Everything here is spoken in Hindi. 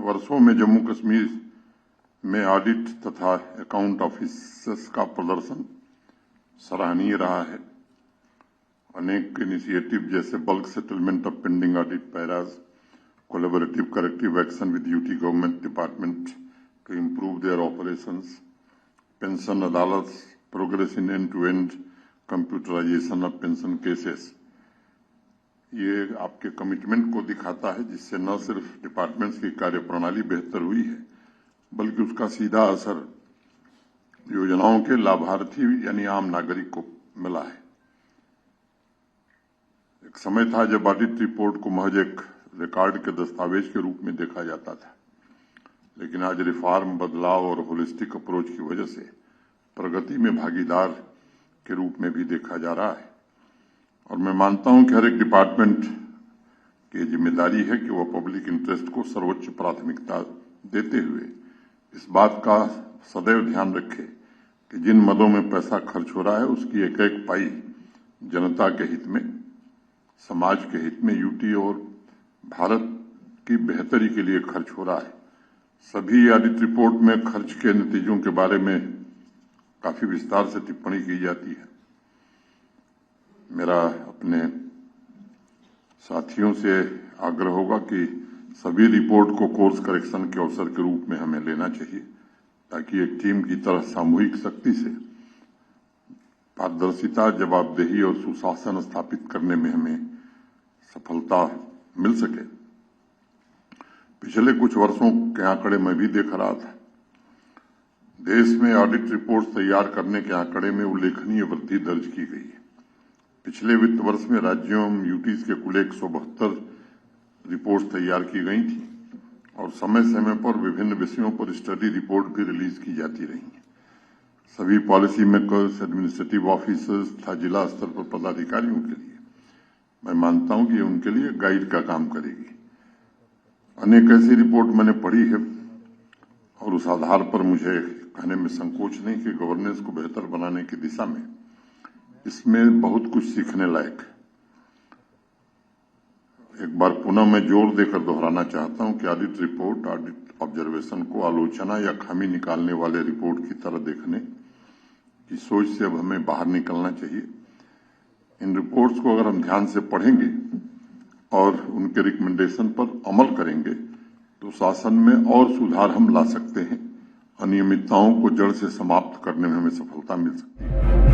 वर्षों में जम्मू कश्मीर में ऑडिट तथा अकाउंट ऑफिसर्स का प्रदर्शन सराहनीय रहा है। अनेक इनिशिएटिव जैसे bulk settlement of pending audit paras, collaborative corrective action with UT government department to improve their operations, pension अदालत, progress in end to end computerisation of pension cases, ये आपके कमिटमेंट को दिखाता है, जिससे न सिर्फ डिपार्टमेंट्स की कार्यप्रणाली बेहतर हुई है बल्कि उसका सीधा असर योजनाओं के लाभार्थी यानी आम नागरिक को मिला है। एक समय था जब ऑडिट रिपोर्ट को महज एक रिकॉर्ड के दस्तावेज के रूप में देखा जाता था, लेकिन आज रिफॉर्म, बदलाव और होलिस्टिक अप्रोच की वजह से प्रगति में भागीदार के रूप में भी देखा जा रहा है। और मैं मानता हूं कि हर एक डिपार्टमेंट की जिम्मेदारी है कि वह पब्लिक इंटरेस्ट को सर्वोच्च प्राथमिकता देते हुए इस बात का सदैव ध्यान रखे कि जिन मदों में पैसा खर्च हो रहा है उसकी एक एक पाई जनता के हित में, समाज के हित में, यूटी और भारत की बेहतरी के लिए खर्च हो रहा है। सभी ऑडिट रिपोर्ट में खर्च के नतीजों के बारे में काफी विस्तार से टिप्पणी की जाती है। मेरा अपने साथियों से आग्रह होगा कि सभी रिपोर्ट को कोर्स करेक्शन के अवसर के रूप में हमें लेना चाहिए, ताकि एक टीम की तरह सामूहिक शक्ति से पारदर्शिता, जवाबदेही और सुशासन स्थापित करने में हमें सफलता मिल सके। पिछले कुछ वर्षों के आंकड़े मैं भी देख रहा था। देश में ऑडिट रिपोर्ट तैयार करने के आंकड़े में उल्लेखनीय वृद्धि दर्ज की गई है। पिछले वित्त वर्ष में राज्यों यूटीज के कुल 172 रिपोर्ट तैयार की गई थी और समय समय पर विभिन्न विषयों पर स्टडी रिपोर्ट भी रिलीज की जाती रही है। सभी पॉलिसी मेकर्स, एडमिनिस्ट्रेटिव ऑफिसर्स तथा जिला स्तर पर पदाधिकारियों के लिए मैं मानता हूं कि उनके लिए गाइड का काम करेगी। अनेक ऐसी रिपोर्ट मैंने पढ़ी है और उस आधार पर मुझे कहने में संकोच नहीं कि गवर्नेंस को बेहतर बनाने की दिशा में इसमें बहुत कुछ सीखने लायक है। एक बार पुनः मैं जोर देकर दोहराना चाहता हूं कि ऑडिट रिपोर्ट, ऑडिट ऑब्जर्वेशन को आलोचना या खामी निकालने वाले रिपोर्ट की तरह देखने की सोच से अब हमें बाहर निकलना चाहिए। इन रिपोर्ट्स को अगर हम ध्यान से पढ़ेंगे और उनके रिकमेंडेशन पर अमल करेंगे तो शासन में और सुधार हम ला सकते हैं। अनियमितताओं को जड़ से समाप्त करने में हमें सफलता मिल सकती है।